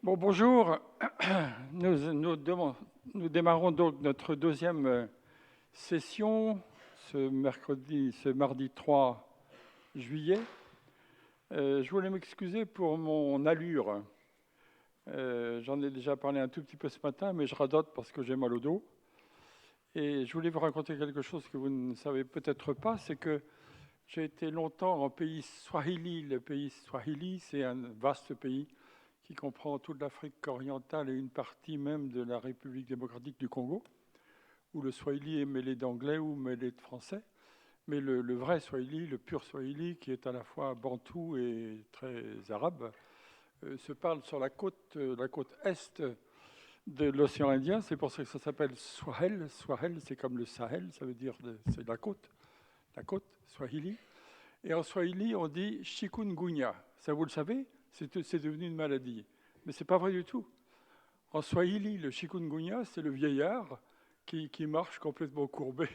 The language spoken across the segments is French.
Bon, bonjour. Nous démarrons donc notre deuxième session ce mardi 3 juillet. Je voulais m'excuser pour mon allure. J'en ai déjà parlé un tout petit peu ce matin, mais je radote parce que j'ai mal au dos. Et je voulais vous raconter quelque chose que vous ne savez peut-être pas, c'est que j'ai été longtemps en pays Swahili. Le pays Swahili, c'est un vaste pays qui comprend toute l'Afrique orientale et une partie même de la République démocratique du Congo, où le Swahili est mêlé d'anglais ou mêlé de français. Mais le vrai Swahili, le pur Swahili, qui est à la fois bantou et très arabe, se parle sur la côte est de l'océan Indien. C'est pour ça que ça s'appelle Swahel. Swahel, c'est comme le Sahel, ça veut dire c'est la côte, Swahili. Et en Swahili, on dit chikungunya. Ça, vous le savez, c'est devenu une maladie. Mais ce n'est pas vrai du tout. En Swahili, le chikungunya, c'est le vieillard qui marche complètement courbé.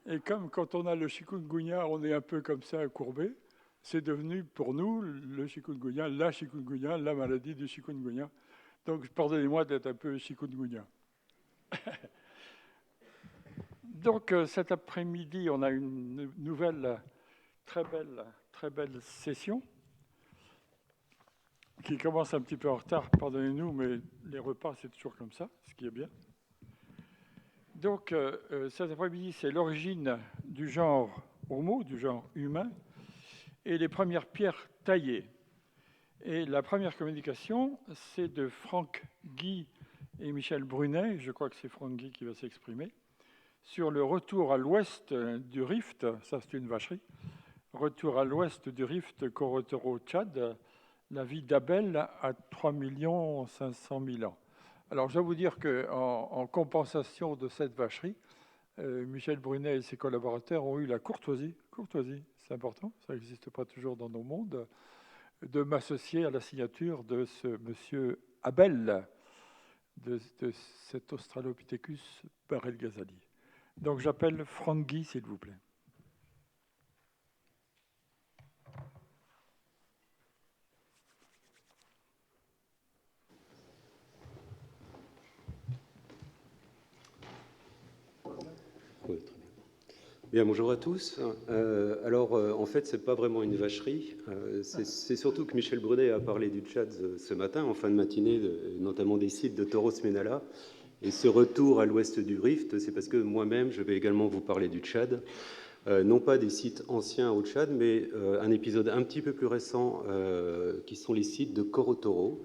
Et comme quand on a le chikungunya, on est un peu comme ça, courbé, c'est devenu pour nous le chikungunya, la maladie du chikungunya. Donc, pardonnez-moi d'être un peu chikungunya. Donc, cet après-midi, on a une nouvelle très belle session qui commence un petit peu en retard, pardonnez-nous, mais les repas, c'est toujours comme ça, ce qui est bien. Donc, cet après-midi, c'est l'origine du genre Homo, du genre humain, et les premières pierres taillées. Et la première communication, c'est de Franck Guy et Michel Brunet, je crois que c'est Franck Guy qui va s'exprimer, sur le retour à l'ouest du rift, ça c'est une vacherie, retour à l'ouest du rift Korotoro-Tchad, la vie d'Abel à 3 500 000 ans. Alors, je dois vous dire qu'en compensation de cette vacherie, Michel Brunet et ses collaborateurs ont eu la courtoisie, c'est important, ça n'existe pas toujours dans nos mondes, de m'associer à la signature de ce monsieur Abel, de cet Australopithecus Barel-Ghazali. Donc, j'appelle Franck Guy, s'il vous plaît. Oui, très bien. Bien, bonjour à tous. En fait, ce n'est pas vraiment une vacherie. C'est surtout que Michel Brunet a parlé du Tchad ce matin, en fin de matinée, notamment des sites de Toros Menala. Et ce retour à l'ouest du Rift, c'est parce que moi-même, je vais également vous parler du Tchad. Non pas des sites anciens au Tchad, mais un épisode un petit peu plus récent, qui sont les sites de Korotoro,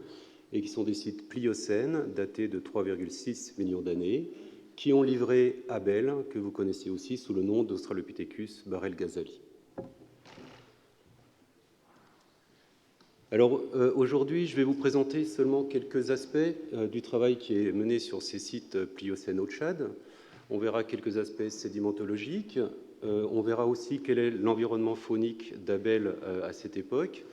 et qui sont des sites pliocènes, datés de 3,6 millions d'années, qui ont livré Abel, que vous connaissez aussi sous le nom d'Australopithecus Barel-Ghazali. Alors aujourd'hui, je vais vous présenter seulement quelques aspects du travail qui est mené sur ces sites pliocènes au Tchad. On verra quelques aspects sédimentologiques. On verra aussi quel est l'environnement faunique d'Abel à cette époque.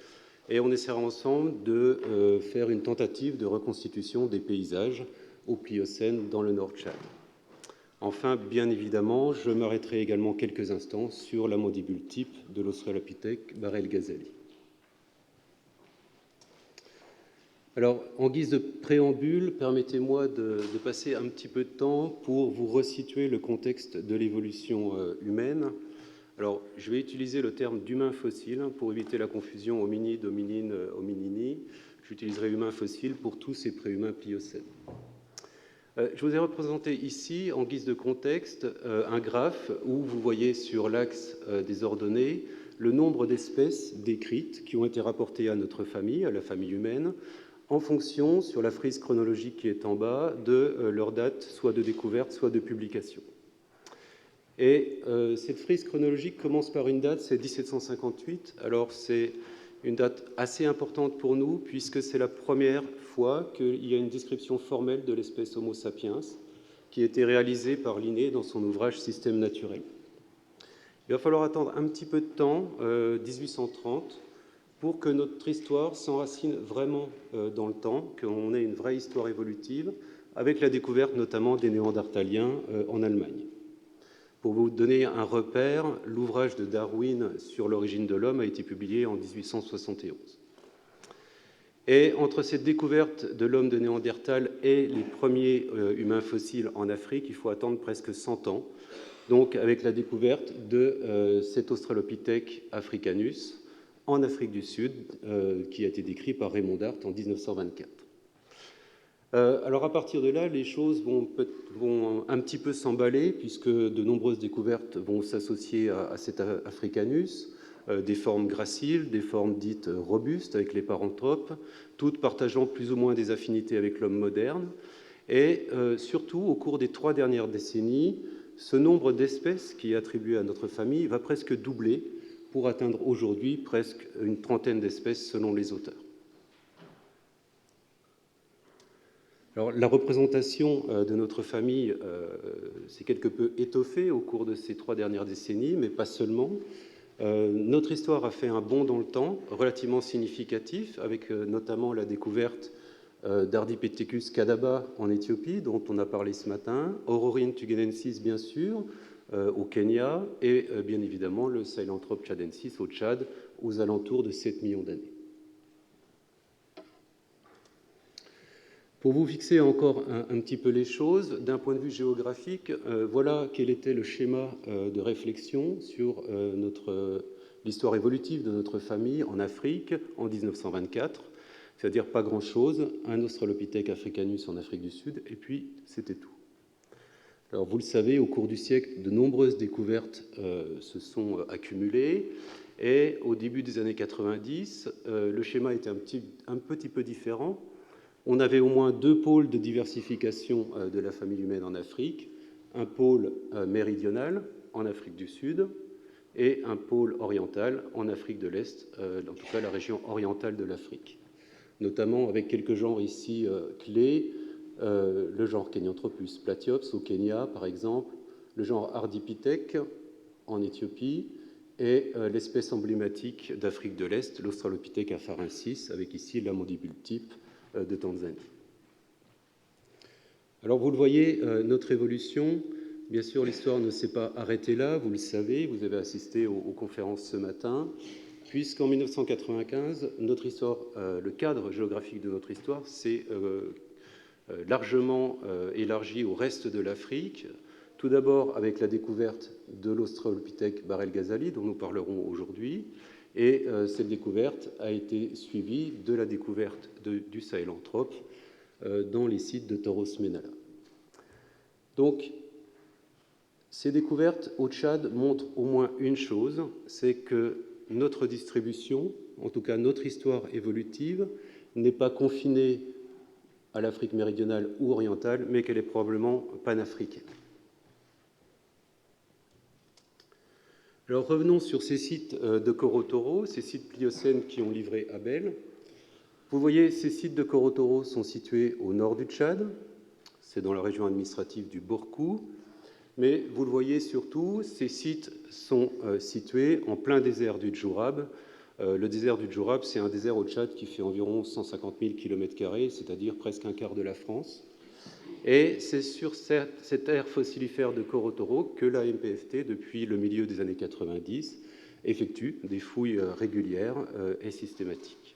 Et on essaiera ensemble de faire une tentative de reconstitution des paysages au Pliocène dans le Nord Tchad. Enfin, bien évidemment, je m'arrêterai également quelques instants sur la mandibule type de l'Australopithèque Barel-Ghazali. Alors, en guise de préambule, permettez-moi de passer un petit peu de temps pour vous resituer le contexte de l'évolution humaine. Alors, je vais utiliser le terme d'humain fossile pour éviter la confusion hominide, hominine, hominini. J'utiliserai humain fossile pour tous ces préhumains pliocènes. Je vous ai représenté ici, en guise de contexte, un graphe où vous voyez sur l'axe des ordonnées le nombre d'espèces décrites qui ont été rapportées à notre famille, à la famille humaine, en fonction, sur la frise chronologique qui est en bas, de leur date soit de découverte, soit de publication. Et cette frise chronologique commence par une date, c'est 1758. Alors c'est une date assez importante pour nous, puisque c'est la première fois qu'il y a une description formelle de l'espèce Homo sapiens, qui a été réalisée par Linné dans son ouvrage Système naturel. Il va falloir attendre un petit peu de temps, 1830, pour que notre histoire s'enracine vraiment dans le temps, qu'on ait une vraie histoire évolutive, avec la découverte notamment des Néandertaliens en Allemagne. Pour vous donner un repère, l'ouvrage de Darwin sur l'origine de l'homme a été publié en 1871. Et entre cette découverte de l'homme de Néandertal et les premiers humains fossiles en Afrique, il faut attendre presque 100 ans, donc avec la découverte de cet Australopithèque africanus en Afrique du Sud, qui a été décrit par Raymond Dart en 1924. Alors à partir de là, les choses vont un petit peu s'emballer, puisque de nombreuses découvertes vont s'associer à cet Africanus, des formes graciles, des formes dites robustes avec les paranthropes, toutes partageant plus ou moins des affinités avec l'homme moderne. Et surtout, au cours des 3 dernières décennies, ce nombre d'espèces qui est attribué à notre famille va presque doubler pour atteindre aujourd'hui presque une trentaine d'espèces selon les auteurs. Alors, la représentation de notre famille s'est quelque peu étoffée au cours de ces 3 dernières décennies, mais pas seulement. Notre histoire a fait un bond dans le temps relativement significatif, avec notamment la découverte d'Ardipithecus kadaba en Éthiopie, dont on a parlé ce matin, Aurorine tugenensis, bien sûr, au Kenya, et bien évidemment le Sahelanthrope tchadensis au Tchad, aux alentours de 7 millions d'années. Pour vous fixer encore un petit peu les choses, d'un point de vue géographique, voilà quel était le schéma de réflexion sur l'histoire évolutive de notre famille en Afrique en 1924, c'est-à-dire pas grand-chose, un Australopithèque africanus en Afrique du Sud, et puis c'était tout. Alors vous le savez, au cours du siècle, de nombreuses découvertes se sont accumulées, et au début des années 90, le schéma était un petit peu différent. On avait au moins 2 pôles de diversification de la famille humaine en Afrique, un pôle méridional en Afrique du Sud et un pôle oriental en Afrique de l'Est, en tout cas la région orientale de l'Afrique, notamment avec quelques genres ici clés, le genre Kenyanthropus platyops au Kenya par exemple, le genre Ardipithèque en Éthiopie et l'espèce emblématique d'Afrique de l'Est, l'Australopithèque afarensis, avec ici la mandibule type de Tanzanie. Alors vous le voyez, notre évolution, bien sûr l'histoire ne s'est pas arrêtée là, vous le savez, vous avez assisté aux conférences ce matin, puisqu'en 1995, notre histoire, le cadre géographique de notre histoire s'est largement élargi au reste de l'Afrique, tout d'abord avec la découverte de l'Australopithèque Barel-Ghazali, dont nous parlerons aujourd'hui, et cette découverte a été suivie de la découverte du Sahelanthrope dans les sites de Toros-Menala. Donc, ces découvertes au Tchad montrent au moins une chose, c'est que notre distribution, en tout cas notre histoire évolutive, n'est pas confinée à l'Afrique méridionale ou orientale, mais qu'elle est probablement panafricaine. Alors revenons sur ces sites de Corotoro, ces sites pliocènes qui ont livré Abel. Vous voyez, ces sites de Corotoro sont situés au nord du Tchad, c'est dans la région administrative du Borkou, mais vous le voyez surtout, ces sites sont situés en plein désert du Djourab. Le désert du Djourab, c'est un désert au Tchad qui fait environ 150 000 km², c'est-à-dire presque un quart de la France. Et c'est sur cette aire fossilifère de Corotoro que la MPFT, depuis le milieu des années 90, effectue des fouilles régulières et systématiques.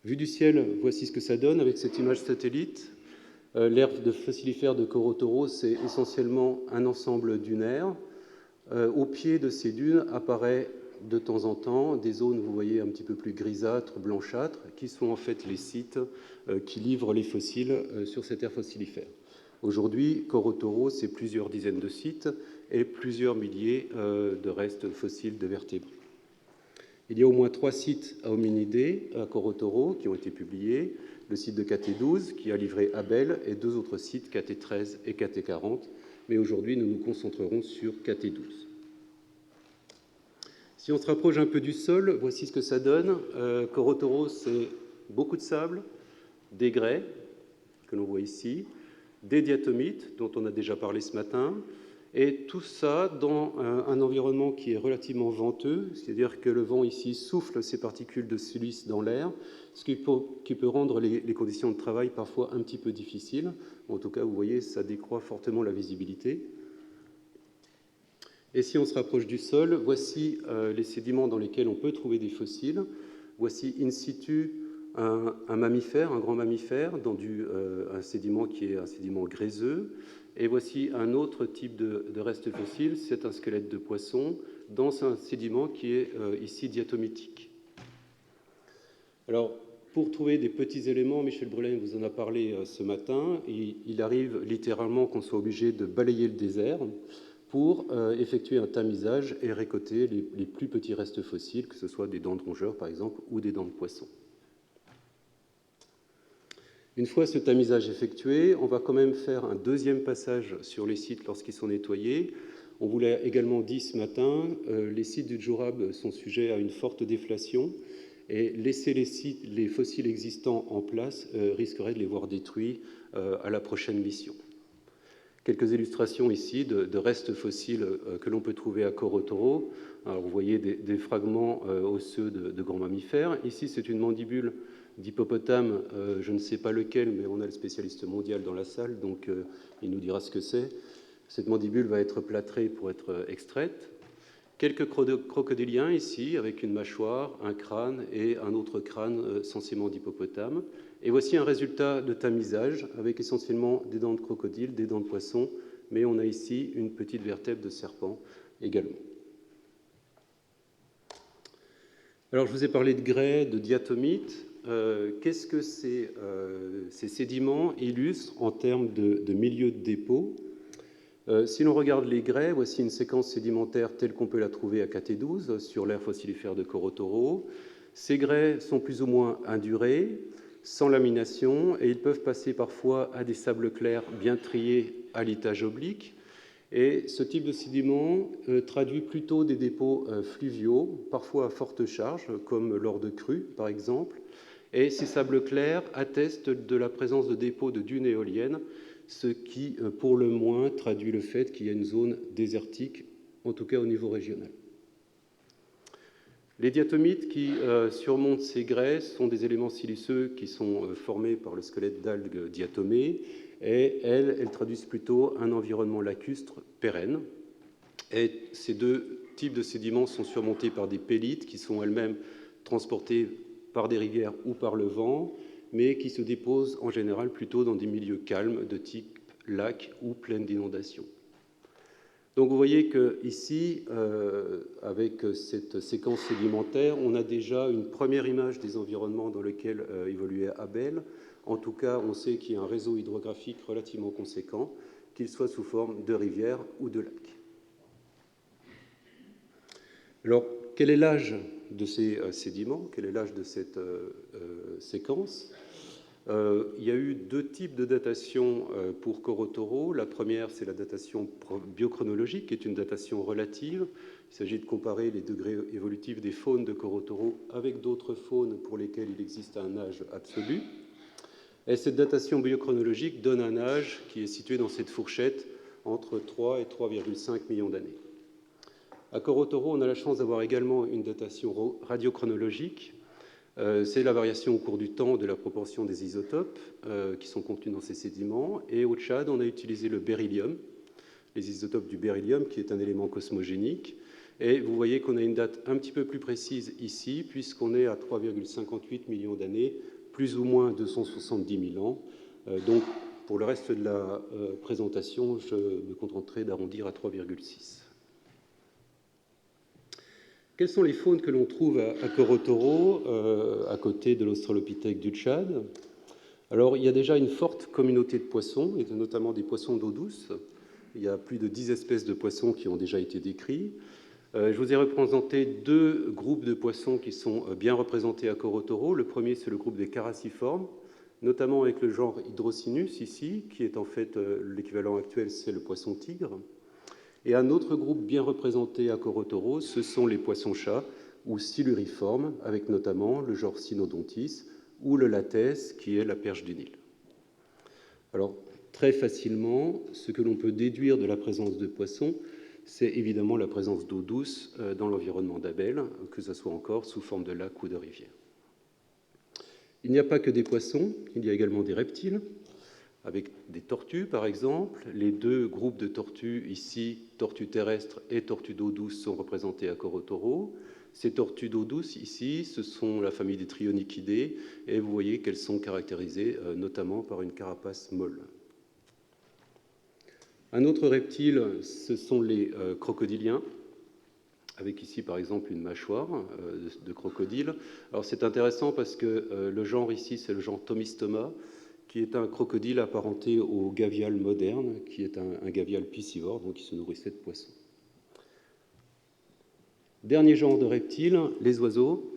Vue du ciel, voici ce que ça donne avec cette image satellite. L'aire fossilifère de Corotoro, c'est essentiellement un ensemble dunaire. Au pied de ces dunes apparaît de temps en temps des zones, vous voyez, un petit peu plus grisâtres, blanchâtres, qui sont en fait les sites qui livrent les fossiles sur cette aire fossilifère. Aujourd'hui, Corotoro, c'est plusieurs dizaines de sites et plusieurs milliers de restes fossiles de vertébrés. Il y a au moins 3 sites à hominidés à Corotoro qui ont été publiés, le site de KT12 qui a livré Abel et 2 autres sites, KT13 et KT40, mais aujourd'hui nous nous concentrerons sur KT12. Si on se rapproche un peu du sol, voici ce que ça donne. Corotoro, c'est beaucoup de sable, des grès, que l'on voit ici, des diatomites, dont on a déjà parlé ce matin, et tout ça dans un environnement qui est relativement venteux, c'est-à-dire que le vent ici souffle ces particules de silice dans l'air, ce qui peut rendre les conditions de travail parfois un petit peu difficiles. En tout cas, vous voyez, ça décroît fortement la visibilité. Et si on se rapproche du sol, voici les sédiments dans lesquels on peut trouver des fossiles. Voici in situ un mammifère, un grand mammifère, dans un sédiment qui est un sédiment gréseux. Et voici un autre type de reste fossile, c'est un squelette de poisson dans un sédiment qui est ici diatomitique. Alors, pour trouver des petits éléments, Michel Brulain vous en a parlé ce matin, il arrive littéralement qu'on soit obligé de balayer le désert pour effectuer un tamisage et récolter les plus petits restes fossiles, que ce soit des dents de rongeurs par exemple, ou des dents de poisson. Une fois ce tamisage effectué, on va quand même faire un deuxième passage sur les sites lorsqu'ils sont nettoyés. On vous l'a également dit ce matin, les sites du Djourab sont sujets à une forte déflation, et laisser les fossiles existants en place risquerait de les voir détruits à la prochaine mission. Quelques illustrations ici de restes fossiles que l'on peut trouver à Corotoro. Alors, vous voyez des fragments osseux de grands mammifères. Ici, c'est une mandibule d'hippopotame, je ne sais pas lequel, mais on a le spécialiste mondial dans la salle, donc il nous dira ce que c'est. Cette mandibule va être plâtrée pour être extraite. Quelques crocodiliens ici, avec une mâchoire, un crâne et un autre crâne censément d'hippopotame. Et voici un résultat de tamisage, avec essentiellement des dents de crocodile, des dents de poisson, mais on a ici une petite vertèbre de serpent également. Alors, je vous ai parlé de grès, de diatomite. Qu'est-ce que ces sédiments illustrent en termes de milieu de dépôt ? Si l'on regarde les grès, voici une séquence sédimentaire telle qu'on peut la trouver à KT12 sur l'ère fossilifère de Corotoro. Ces grès sont plus ou moins indurés, sans lamination, et ils peuvent passer parfois à des sables clairs bien triés à l'étage oblique. Et ce type de sédiment traduit plutôt des dépôts fluviaux, parfois à forte charge, comme lors de crues par exemple. Et ces sables clairs attestent de la présence de dépôts de dunes éoliennes, ce qui, pour le moins, traduit le fait qu'il y a une zone désertique, en tout cas au niveau régional. Les diatomites qui surmontent ces grès sont des éléments siliceux qui sont formés par le squelette d'algues diatomées, et elles traduisent plutôt un environnement lacustre pérenne. Et ces deux types de sédiments sont surmontés par des pélites qui sont elles-mêmes transportées par des rivières ou par le vent, mais qui se déposent en général plutôt dans des milieux calmes de type lac ou plaine d'inondation. Donc vous voyez qu'ici, avec cette séquence sédimentaire, on a déjà une première image des environnements dans lesquels évoluait Abel. En tout cas, on sait qu'il y a un réseau hydrographique relativement conséquent, qu'il soit sous forme de rivière ou de lac. Alors, quel est l'âge de ces sédiments? Quel est l'âge de cette séquence? Il y a eu deux types de datation pour Corotoro. La première, c'est la datation biochronologique, qui est une datation relative. Il s'agit de comparer les degrés évolutifs des faunes de Corotoro avec d'autres faunes pour lesquelles il existe un âge absolu. Et cette datation biochronologique donne un âge qui est situé dans cette fourchette entre 3 et 3,5 millions d'années. À Corotoro, on a la chance d'avoir également une datation radiochronologique. C'est la variation au cours du temps de la proportion des isotopes qui sont contenus dans ces sédiments. Et au Tchad, on a utilisé le beryllium, les isotopes du beryllium, qui est un élément cosmogénique. Et vous voyez qu'on a une date un petit peu plus précise ici, puisqu'on est à 3,58 millions d'années, plus ou moins 270 000 ans. Donc, pour le reste de la présentation, je me contenterai d'arrondir à 3,6. Quelles sont les faunes que l'on trouve à Corotoro, à côté de l'Australopithèque du Tchad? Alors, il y a déjà une forte communauté de poissons, et notamment des poissons d'eau douce. Il y a plus de 10 espèces de poissons qui ont déjà été décrits. Je vous ai représenté deux groupes de poissons qui sont bien représentés à Corotoro. Le premier, c'est le groupe des carassiformes, notamment avec le genre Hydrocinus ici, qui est en fait l'équivalent actuel, c'est le poisson tigre. Et un autre groupe bien représenté à Corotoro, ce sont les poissons-chats, ou siluriformes, avec notamment le genre Cynodontis, ou le latès, qui est la perche du Nil. Alors, très facilement, ce que l'on peut déduire de la présence de poissons, c'est évidemment la présence d'eau douce dans l'environnement d'Abel, que ce soit encore sous forme de lac ou de rivière. Il n'y a pas que des poissons, il y a également des reptiles. avec des tortues par exemple. Les deux groupes de tortues ici, tortues terrestres et tortues d'eau douce, sont représentés à Corotoro. Ces tortues d'eau douce ici, ce sont la famille des Trionychidés, et vous voyez qu'elles sont caractérisées notamment par une carapace molle. Un autre reptile, ce sont les crocodiliens, avec ici par exemple une mâchoire de crocodile. Alors c'est intéressant parce que le genre ici, c'est le genre Thomistoma, qui est un crocodile apparenté au gavial moderne, qui est un gavial piscivore, donc qui se nourrissait de poissons. Dernier genre de reptiles, les oiseaux.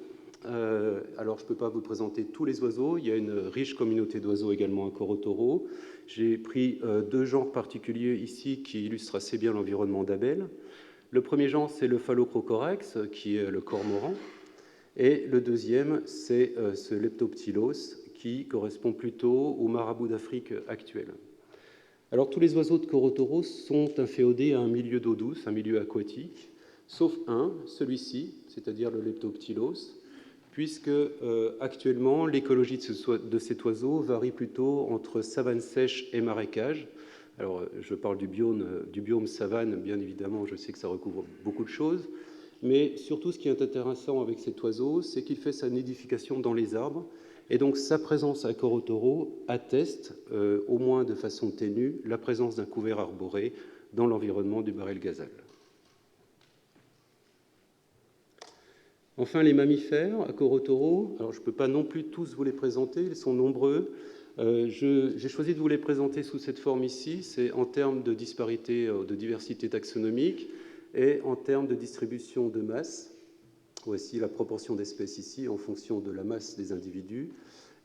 Alors je ne peux pas vous présenter tous les oiseaux, il y a une riche communauté d'oiseaux également à Corotoro. J'ai pris deux genres particuliers ici qui illustrent assez bien l'environnement d'Abel. Le premier genre, c'est le Phalocrocorax, qui est le cormoran, et le deuxième, c'est ce Leptoptylos, qui correspond plutôt au marabout d'Afrique actuel. Alors tous les oiseaux de Corotoro sont inféodés à un milieu d'eau douce, un milieu aquatique, sauf un, celui-ci, c'est-à-dire le Leptoptylos, puisque actuellement l'écologie de cet oiseau varie plutôt entre savane sèche et marécage. Alors je parle du biome savane, bien évidemment, je sais que ça recouvre beaucoup de choses, mais surtout ce qui est intéressant avec cet oiseau, c'est qu'il fait sa nidification dans les arbres, et donc sa présence à Corotoro atteste, au moins de façon ténue, la présence d'un couvert arboré dans l'environnement du Bahr el Ghazal. Enfin, les mammifères à Corotoro, alors je ne peux pas non plus tous vous les présenter, ils sont nombreux. J'ai choisi de vous les présenter sous cette forme ici, c'est en termes de disparité, de diversité taxonomique et en termes de distribution de masse. Voici la proportion d'espèces ici en fonction de la masse des individus.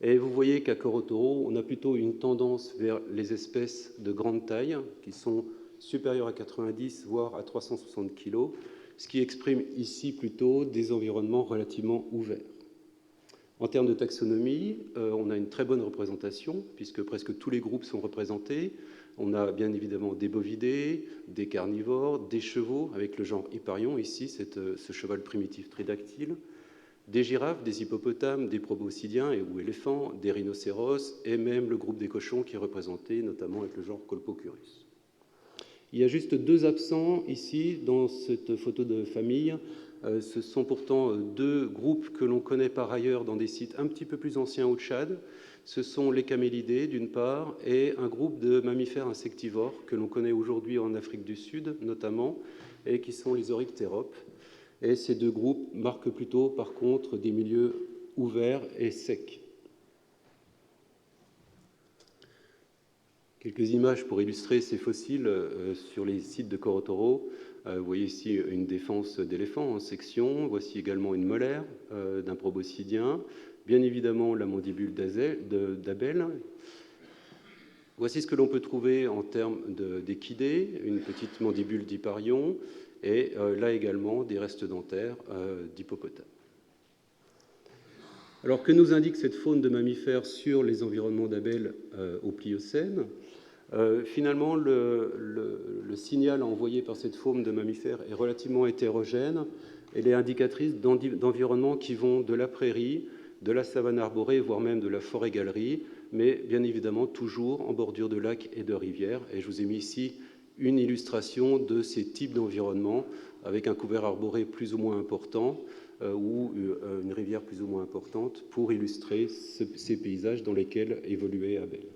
Et vous voyez qu'à Corotoro, on a plutôt une tendance vers les espèces de grande taille qui sont supérieures à 90, voire à 360 kg, ce qui exprime ici plutôt des environnements relativement ouverts. En termes de taxonomie, on a une très bonne représentation, puisque presque tous les groupes sont représentés. On a bien évidemment des bovidés, des carnivores, des chevaux, avec le genre Hipparion, ici, ce cheval primitif tridactyle, des girafes, des hippopotames, des proboscidiens ou éléphants, des rhinocéros, et même le groupe des cochons qui est représenté, notamment avec le genre Colpocurus. Il y a juste deux absents ici, dans cette photo de famille. Ce sont pourtant deux groupes que l'on connaît par ailleurs dans des sites un petit peu plus anciens au Tchad. Ce sont les camélidés, d'une part, et un groupe de mammifères insectivores que l'on connaît aujourd'hui en Afrique du Sud, notamment, et qui sont les oryctéropes. Et ces deux groupes marquent plutôt, par contre, des milieux ouverts et secs. Quelques images pour illustrer ces fossiles sur les sites de Corotoro. Vous voyez ici une défense d'éléphant en section. Voici également une molaire d'un proboscidien. Bien évidemment, la mandibule d'Abel. Voici ce que l'on peut trouver en termes d'équidés, une petite mandibule d'Hipparion, et là également des restes dentaires d'hippopotame. Alors, que nous indique cette faune de mammifères sur les environnements d'Abel au Pliocène ? Finalement, le signal envoyé par cette faune de mammifères est relativement hétérogène. Elle est indicatrice d'environnements qui vont de la prairie, de la savane arborée, voire même de la forêt-galerie, mais bien évidemment toujours en bordure de lacs et de rivières. Et je vous ai mis ici une illustration de ces types d'environnements avec un couvert arboré plus ou moins important ou une rivière plus ou moins importante pour illustrer ces paysages dans lesquels évoluait Abel.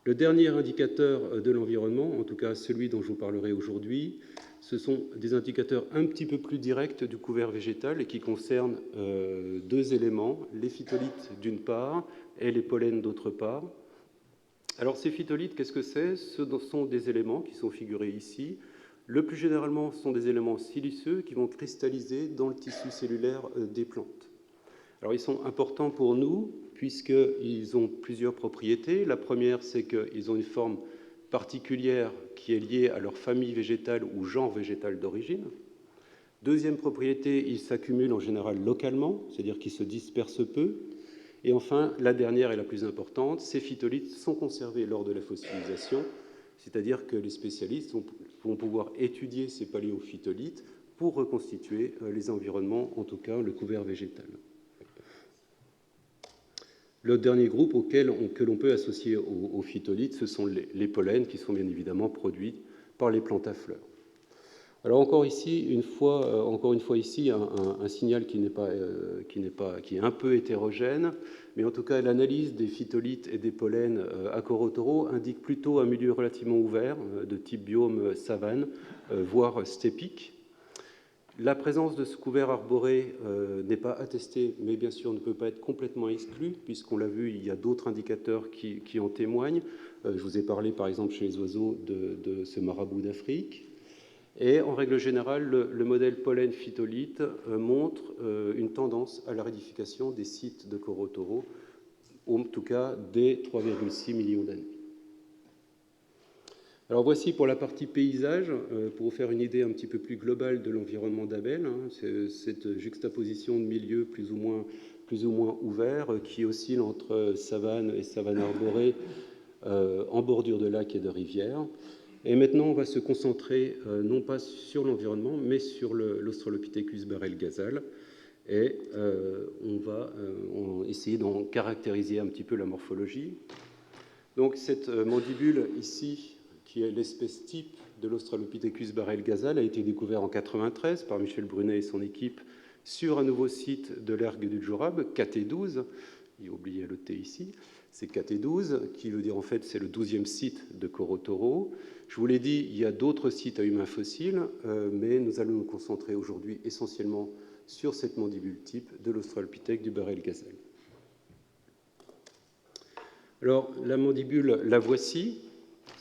Le dernier indicateur de l'environnement, en tout cas celui dont je vous parlerai aujourd'hui, ce sont des indicateurs un petit peu plus directs du couvert végétal et qui concernent deux éléments, les phytolithes d'une part et les pollens d'autre part. Alors ces phytolithes, qu'est-ce que c'est ? Ce sont des éléments qui sont figurés ici. Le plus généralement, ce sont des éléments siliceux qui vont cristalliser dans le tissu cellulaire des plantes. Alors ils sont importants pour nous puisqu'ils ont plusieurs propriétés. La première, c'est qu'ils ont une forme particulière qui est liée à leur famille végétale ou genre végétal d'origine. Deuxième propriété, ils s'accumulent en général localement, c'est-à-dire qu'ils se dispersent peu. Et enfin, la dernière et la plus importante, ces phytolithes sont conservés lors de la fossilisation, c'est-à-dire que les spécialistes vont pouvoir étudier ces paléophytolithes pour reconstituer les environnements, en tout cas le couvert végétal. Le dernier groupe que l'on peut associer aux phytolithes, ce sont les pollens, qui sont bien évidemment produits par les plantes à fleurs. Alors encore une fois ici, un signal qui est un peu hétérogène, mais en tout cas l'analyse des phytolithes et des pollens à coraux indique plutôt un milieu relativement ouvert, de type biome savane, voire steppique. La présence de ce couvert arboré n'est pas attestée, mais bien sûr ne peut pas être complètement exclue, puisqu'on l'a vu, il y a d'autres indicateurs qui en témoignent. Je vous ai parlé par exemple chez les oiseaux de ce marabout d'Afrique. Et en règle générale, le modèle pollen-phytolithe montre une tendance à la rédification des sites de coraux taureaux, en tout cas dès 3,6 millions d'années. Alors voici pour la partie paysage, pour vous faire une idée un petit peu plus globale de l'environnement d'Abel, cette juxtaposition de milieux plus ou moins ouverts qui oscillent entre savane et savane arborée en bordure de lacs et de rivières. Et maintenant, on va se concentrer non pas sur l'environnement, mais sur l'Australopithecus barrel-ghazal. Et on va essayer d'en caractériser un petit peu la morphologie. Donc cette mandibule ici, qui est l'espèce type de l'Australopithecus barrel-ghazal, a été découverte en 1993 par Michel Brunet et son équipe sur un nouveau site de l'ergue du Djurab, KT12. Il a oublié le T ici. C'est KT12, qui veut dire en fait c'est le 12e site de coraux taureaux. Je vous l'ai dit, il y a d'autres sites à humains fossiles, mais nous allons nous concentrer aujourd'hui essentiellement sur cette mandibule type de l'Australopithèque du barrel-ghazal. Alors la mandibule, la voici.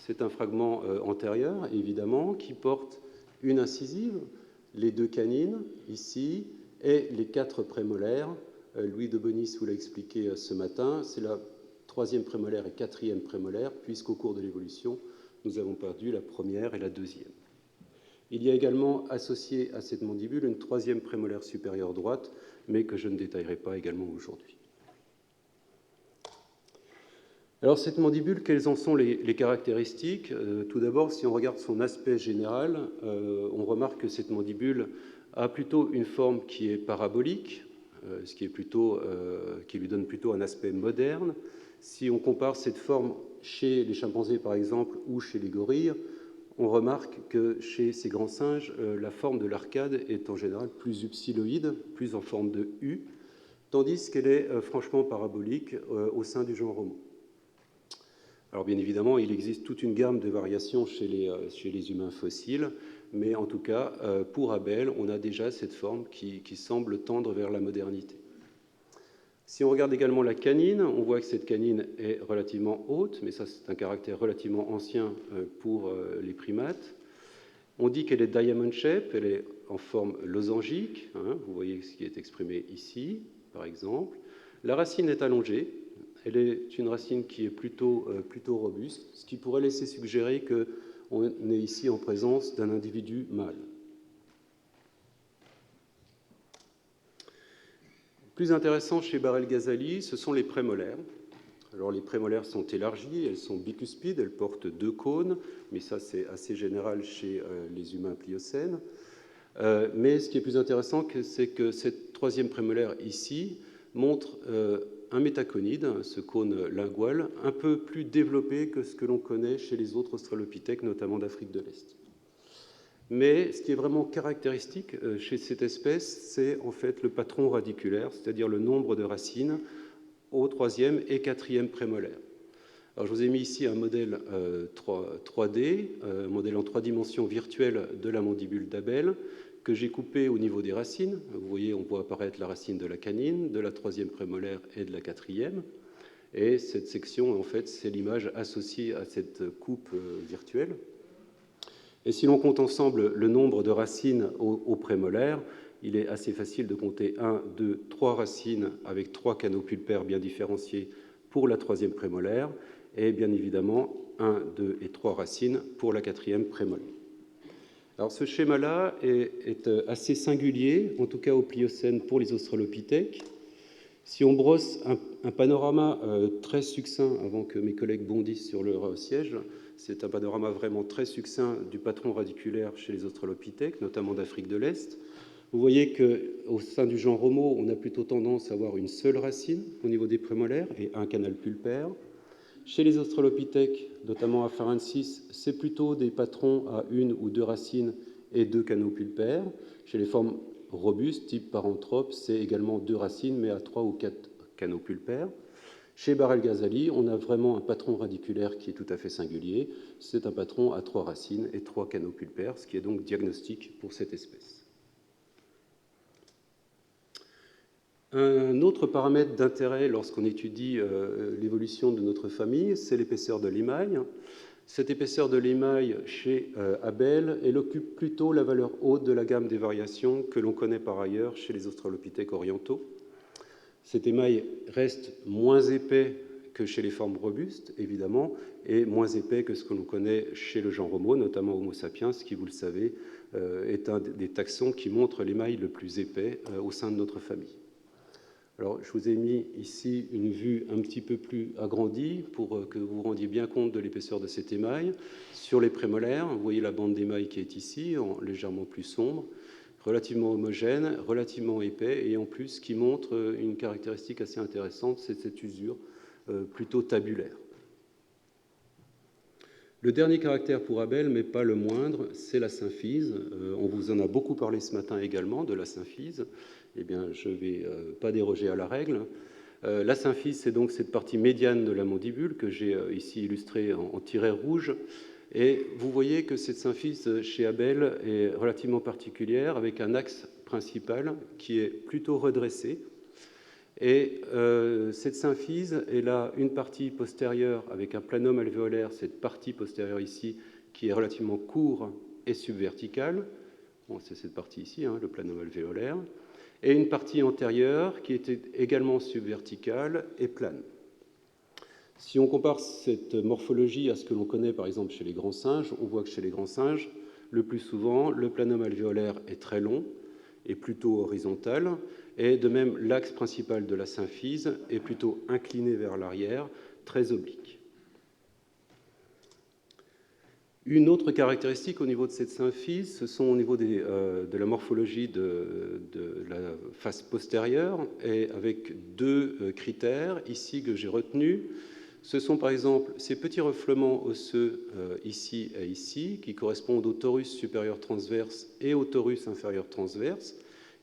C'est un fragment antérieur, évidemment, qui porte une incisive, les 2 canines, ici, et les 4 prémolaires. Louis de Bonis vous l'a expliqué ce matin, c'est la 3e prémolaire et 4e prémolaire, puisqu'au cours de l'évolution, nous avons perdu la 1re et la 2e. Il y a également associé à cette mandibule une 3e prémolaire supérieure droite, mais que je ne détaillerai pas également aujourd'hui. Alors cette mandibule, quelles en sont les caractéristiques ? Tout d'abord, si on regarde son aspect général, on remarque que cette mandibule a plutôt une forme qui est parabolique, ce qui lui donne plutôt un aspect moderne. Si on compare cette forme chez les chimpanzés par exemple ou chez les gorilles, on remarque que chez ces grands singes, la forme de l'arcade est en général plus upsiloïde, plus en forme de U, tandis qu'elle est franchement parabolique au sein du genre Homo. Alors bien évidemment, il existe toute une gamme de variations chez les humains fossiles, mais en tout cas, pour Abel, on a déjà cette forme qui semble tendre vers la modernité. Si on regarde également la canine, on voit que cette canine est relativement haute, mais ça c'est un caractère relativement ancien pour les primates. On dit qu'elle est diamond shape, elle est en forme losangique, vous voyez ce qui est exprimé ici, par exemple. La racine est allongée. Elle est une racine qui est plutôt robuste, ce qui pourrait laisser suggérer qu'on est ici en présence d'un individu mâle. Plus intéressant chez barrel-ghazali, ce sont les prémolaires. Alors les prémolaires sont élargies, elles sont bicuspides, elles portent 2 cônes, mais ça c'est assez général chez les humains pliocènes. Mais ce qui est plus intéressant, c'est que cette 3e prémolaire ici montre un métaconide, ce cône lingual, un peu plus développé que ce que l'on connaît chez les autres australopithèques, notamment d'Afrique de l'Est. Mais ce qui est vraiment caractéristique chez cette espèce, c'est en fait le patron radiculaire, c'est-à-dire le nombre de racines au 3e et 4e prémolaire. Alors, je vous ai mis ici un modèle 3D, un modèle en 3 dimensions virtuelles de la mandibule d'Abel, que j'ai coupé au niveau des racines. Vous voyez, on voit apparaître la racine de la canine, de la 3e prémolaire et de la 4e. Et cette section, en fait, c'est l'image associée à cette coupe virtuelle. Et si l'on compte ensemble le nombre de racines au prémolaire, il est assez facile de compter 1, 2, 3 racines avec 3 canaux pulpaires bien différenciés pour la 3e prémolaire, et bien évidemment 1, 2 et 3 racines pour la 4e prémolaire. Alors ce schéma-là est assez singulier, en tout cas au Pliocène pour les australopithèques. Si on brosse un panorama très succinct, avant que mes collègues bondissent sur leur siège, c'est un panorama vraiment très succinct du patron radiculaire chez les australopithèques, notamment d'Afrique de l'Est. Vous voyez qu'au sein du genre Homo, on a plutôt tendance à avoir une seule racine au niveau des prémolaires et un canal pulpaire. Chez les australopithèques, notamment Afarensis, c'est plutôt des patrons à une ou deux racines et deux canaux pulpaires. Chez les formes robustes, type Paranthrope, c'est également deux racines, mais à trois ou quatre canaux pulpaires. Chez Barrel Ghazali, on a vraiment un patron radiculaire qui est tout à fait singulier. C'est un patron à trois racines et trois canaux pulpaires, ce qui est donc diagnostique pour cette espèce. Un autre paramètre d'intérêt lorsqu'on étudie l'évolution de notre famille, c'est l'épaisseur de l'émail. Cette épaisseur de l'émail chez Abel, elle occupe plutôt la valeur haute de la gamme des variations que l'on connaît par ailleurs chez les australopithèques orientaux. Cet émail reste moins épais que chez les formes robustes, évidemment, et moins épais que ce que l'on connaît chez le genre Homo, notamment Homo sapiens, qui, vous le savez, est un des taxons qui montre l'émail le plus épais au sein de notre famille. Alors, je vous ai mis ici une vue un petit peu plus agrandie pour que vous vous rendiez bien compte de l'épaisseur de cet émail. Sur les prémolaires, vous voyez la bande d'émail qui est ici, légèrement plus sombre, relativement homogène, relativement épais, et en plus qui montre une caractéristique assez intéressante, c'est cette usure plutôt tabulaire. Le dernier caractère pour Abel, mais pas le moindre, c'est la symphyse. On vous en a beaucoup parlé ce matin également, de la symphyse. Eh bien, je ne vais pas déroger à la règle. La symphyse, c'est donc cette partie médiane de la mandibule que j'ai ici illustrée en tiret rouge. Et vous voyez que cette symphyse chez Abel est relativement particulière, avec un axe principal qui est plutôt redressé. Et cette symphyse, elle a une partie postérieure avec un planum alvéolaire, cette partie postérieure ici, qui est relativement court et subverticale. Bon, c'est cette partie ici, hein, le planum alvéolaire. Et une partie antérieure qui était également subverticale et plane. Si on compare cette morphologie à ce que l'on connaît par exemple chez les grands singes, on voit que chez les grands singes, le plus souvent, le planum alvéolaire est très long et plutôt horizontal, et de même l'axe principal de la symphyse est plutôt incliné vers l'arrière, très oblique. Une autre caractéristique au niveau de cette symphyse, ce sont au niveau de la morphologie de la face postérieure, et avec deux critères ici que j'ai retenus. Ce sont par exemple ces petits reflements osseux ici et ici, qui correspondent au torus supérieur transverse et au torus inférieur transverse,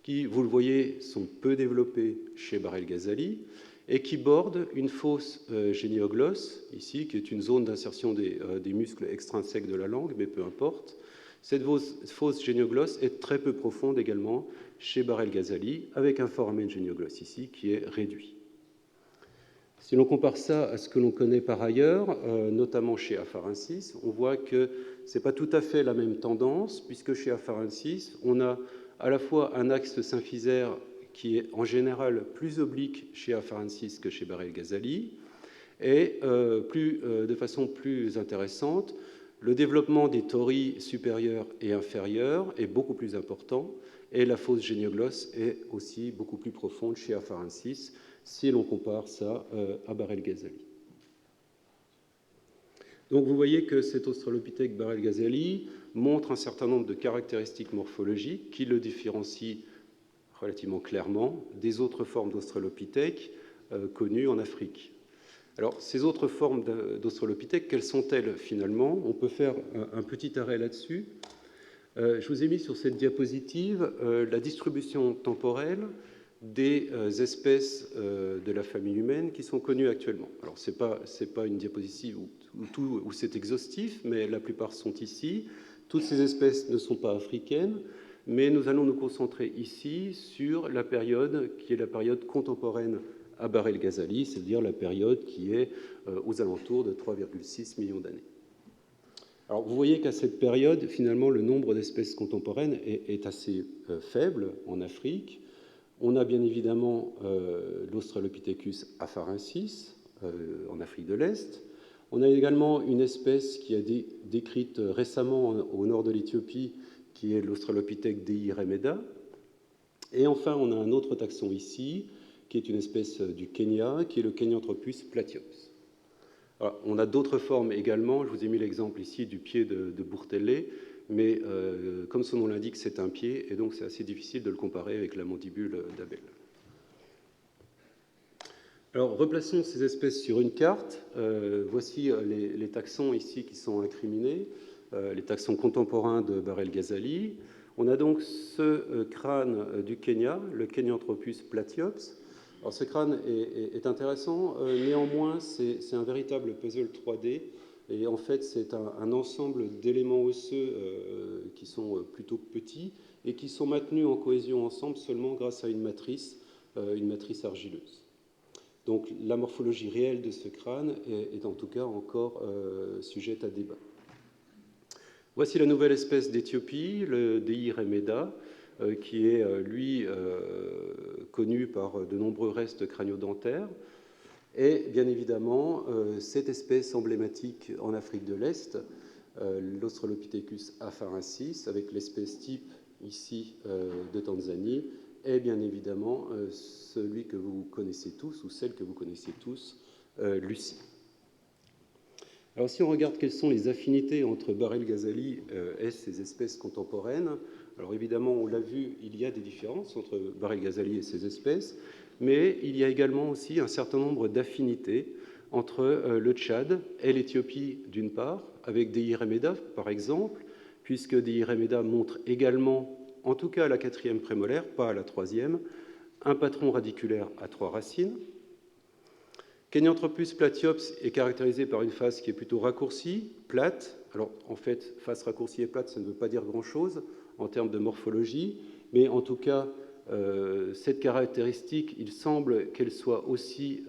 qui, vous le voyez, sont peu développés chez Barrel Ghazali, et qui borde une fosse génioglosse, ici, qui est une zone d'insertion des muscles extrinsèques de la langue, mais peu importe. Cette fosse génioglosse est très peu profonde également chez Barrel Ghazali, avec un foramen génioglosse ici qui est réduit. Si l'on compare ça à ce que l'on connaît par ailleurs, notamment chez Afarensis, on voit que ce n'est pas tout à fait la même tendance, puisque chez Afarensis, on a à la fois un axe symphysaire qui est en général plus oblique chez Afarensis que chez Barrel Ghazali, et de façon plus intéressante, le développement des tori supérieurs et inférieurs est beaucoup plus important, et la fosse génioglosse est aussi beaucoup plus profonde chez Afarensis, si l'on compare ça à Barrel Ghazali. Donc vous voyez que cet australopithèque Barrel Ghazali montre un certain nombre de caractéristiques morphologiques qui le différencient relativement clairement des autres formes d'australopithèques connues en Afrique. Alors, ces autres formes d'australopithèques, quelles sont-elles finalement? On peut faire un petit arrêt là-dessus. Je vous ai mis sur cette diapositive la distribution temporelle des espèces de la famille humaine qui sont connues actuellement. Alors, ce n'est pas une diapositive où c'est exhaustif, mais la plupart sont ici. Toutes ces espèces ne sont pas africaines, mais nous allons nous concentrer ici sur la période qui est la période contemporaine à Barrel Ghazali, c'est-à-dire la période qui est aux alentours de 3,6 millions d'années. Alors, vous voyez qu'à cette période, finalement, le nombre d'espèces contemporaines est assez faible en Afrique. On a bien évidemment l'Australopithecus afarensis en Afrique de l'Est. On a également une espèce qui a été décrite récemment au nord de l'Éthiopie, qui est l'Australopithèque dei remeda. Et enfin, on a un autre taxon ici, qui est une espèce du Kenya, qui est le Kenyanthropus platyops. Alors, on a d'autres formes également. Je vous ai mis l'exemple ici du pied de Bourtellé, mais comme son nom l'indique, c'est un pied, et donc c'est assez difficile de le comparer avec la mandibule d'Abel. Alors, replaçons ces espèces sur une carte. Voici les taxons ici qui sont incriminés, les taxons contemporains de Barrel-Ghazali. On a donc ce crâne du Kenya, le Kenyanthropus platyops. Alors, ce crâne est intéressant, néanmoins, c'est un véritable puzzle 3D. Et en fait, c'est un ensemble d'éléments osseux qui sont plutôt petits et qui sont maintenus en cohésion ensemble seulement grâce à une matrice argileuse. Donc la morphologie réelle de ce crâne est en tout cas encore sujette à débat. Voici la nouvelle espèce d'Éthiopie, le Dei remeda, qui est, lui, connu par de nombreux restes crânio-dentaires. Et bien évidemment, cette espèce emblématique en Afrique de l'Est, l'Australopithecus afarensis, avec l'espèce type ici de Tanzanie, est bien évidemment celui que vous connaissez tous, ou celle que vous connaissez tous, Lucie. Alors si on regarde quelles sont les affinités entre Barrel-Ghazali et ces espèces contemporaines, alors évidemment, on l'a vu, il y a des différences entre Barrel-Ghazali et ces espèces, mais il y a également aussi un certain nombre d'affinités entre le Tchad et l'Éthiopie d'une part, avec Dei remeda par exemple, puisque Dei remeda montre également, en tout cas à la 4e prémolaire, pas à la 3e, un patron radiculaire à 3 racines. Kenyanthropus platyops est caractérisé par une face qui est plutôt raccourcie, plate. Alors en fait, face raccourcie et plate, ça ne veut pas dire grand-chose en termes de morphologie, mais en tout cas, cette caractéristique, il semble qu'elle soit aussi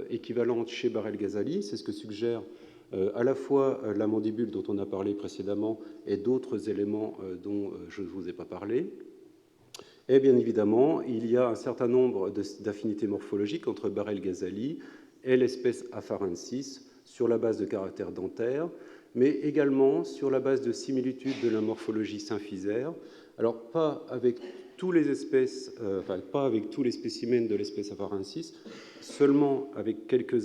équivalente chez Barrel-Ghazali. C'est ce que suggère à la fois la mandibule dont on a parlé précédemment et d'autres éléments dont je ne vous ai pas parlé. Et bien évidemment, il y a un certain nombre d'affinités morphologiques entre Barrel-Ghazali et l'espèce afarensis sur la base de caractères dentaires, mais également sur la base de similitudes de la morphologie symphysaire. Alors, pas avec tous les espèces, pas avec tous les spécimens de l'espèce afarensis, seulement avec quelques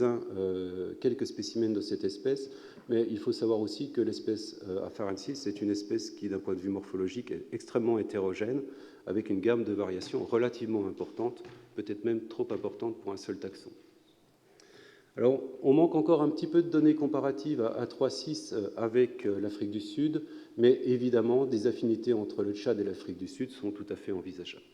spécimens de cette espèce, mais il faut savoir aussi que l'espèce afarensis est une espèce qui, d'un point de vue morphologique, est extrêmement hétérogène, avec une gamme de variations relativement importante, peut-être même trop importante pour un seul taxon. Alors, on manque encore un petit peu de données comparatives à 3,6 avec l'Afrique du Sud, mais évidemment, des affinités entre le Tchad et l'Afrique du Sud sont tout à fait envisageables.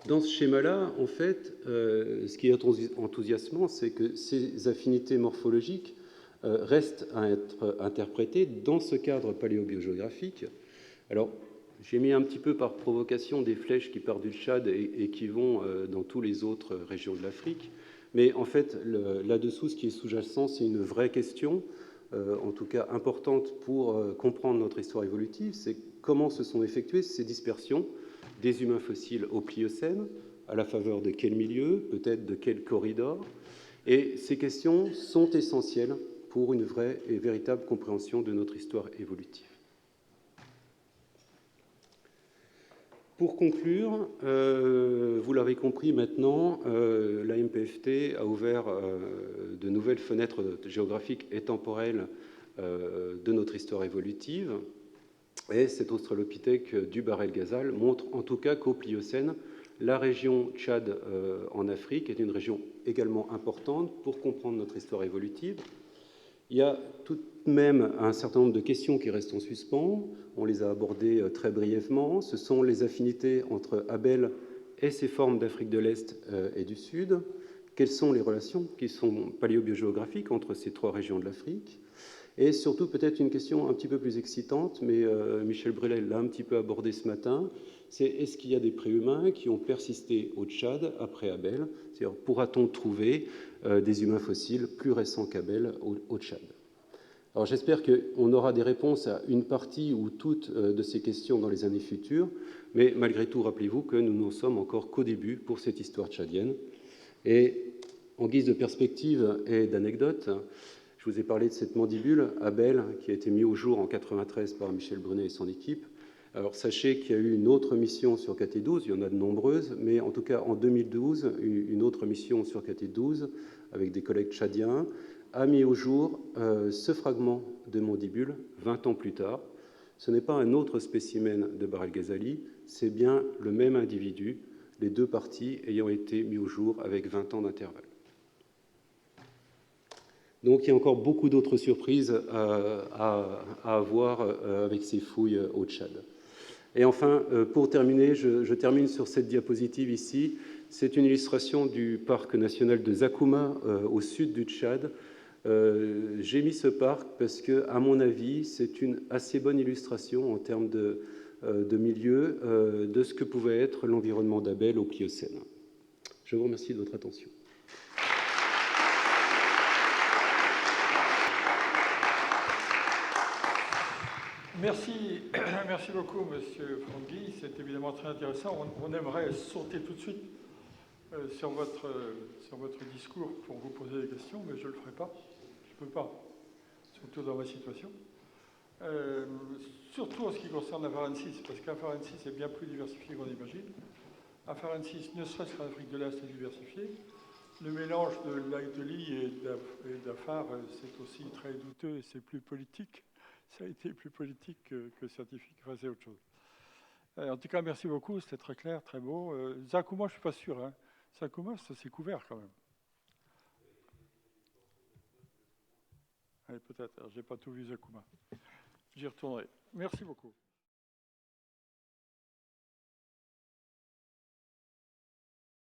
Dans ce schéma-là, en fait, ce qui est enthousiasmant, c'est que ces affinités morphologiques restent à être interprétées dans ce cadre paléobiogéographique. Alors, j'ai mis un petit peu par provocation des flèches qui partent du Tchad et qui vont dans toutes les autres régions de l'Afrique. Mais en fait, là-dessous, ce qui est sous-jacent, c'est une vraie question, en tout cas importante pour comprendre notre histoire évolutive, c'est comment se sont effectuées ces dispersions des humains fossiles au Pliocène, à la faveur de quel milieu, peut-être de quel corridor. Et ces questions sont essentielles pour une vraie et véritable compréhension de notre histoire évolutive. Pour conclure, vous l'avez compris maintenant, la MPFT a ouvert de nouvelles fenêtres géographiques et temporelles de notre histoire évolutive. Et cet australopithèque du Barrel-Ghazal montre en tout cas qu'au Pliocène, la région Tchad en Afrique est une région également importante pour comprendre notre histoire évolutive. Il y a tout de même un certain nombre de questions qui restent en suspens. On les a abordées très brièvement. Ce sont les affinités entre Abel et ses formes d'Afrique de l'Est et du Sud. Quelles sont les relations qui sont paléobiogéographiques entre ces trois régions de l'Afrique? Et surtout, peut-être une question un petit peu plus excitante, mais Michel Brelet l'a un petit peu abordé ce matin, c'est est-ce qu'il y a des préhumains qui ont persisté au Tchad après Abel? C'est-à-dire, pourra-t-on trouver des humains fossiles plus récents qu'Abel au Tchad? Alors j'espère qu'on aura des réponses à une partie ou toutes de ces questions dans les années futures, mais malgré tout, rappelez-vous que nous n'en sommes encore qu'au début pour cette histoire tchadienne. Et en guise de perspective et d'anecdote, je vous ai parlé de cette mandibule, Abel, qui a été mis au jour en 1993 par Michel Brunet et son équipe. Alors sachez qu'il y a eu une autre mission sur KT12, il y en a de nombreuses, mais en tout cas en 2012, une autre mission sur KT12 avec des collègues tchadiens a mis au jour ce fragment de mandibule 20 ans plus tard. Ce n'est pas un autre spécimen de Bar el-Ghazali, c'est bien le même individu, les deux parties ayant été mis au jour avec 20 ans d'intervalle. Donc il y a encore beaucoup d'autres surprises à avoir avec ces fouilles au Tchad. Et enfin, pour terminer, je termine sur cette diapositive ici. C'est une illustration du parc national de Zakouma, au sud du Tchad. J'ai mis ce parc parce que, à mon avis, c'est une assez bonne illustration en termes de milieu de ce que pouvait être l'environnement d'Abel au Pliocène. Je vous remercie de votre attention. Merci, merci beaucoup, Monsieur Franqui. C'est évidemment très intéressant. On aimerait sauter tout de suite sur votre discours pour vous poser des questions, mais je ne le ferai pas. Je ne peux pas, surtout dans ma situation. Surtout en ce qui concerne l'Afarensis, parce qu'Afarensis est bien plus diversifié qu'on imagine. Afarensis, ne serait-ce qu'en Afrique de l'Est, est diversifié. Le mélange de l'Aïdeli et d'Afar, c'est aussi très douteux et c'est plus politique. Ça a été plus politique que scientifique. Enfin, c'est autre chose. En tout cas, merci beaucoup. C'était très clair, très beau. Zakouma, je ne suis pas sûr. Hein. Zakouma, ça c'est couvert quand même. Allez, peut-être. Je n'ai pas tout vu Zakouma. J'y retournerai. Merci beaucoup.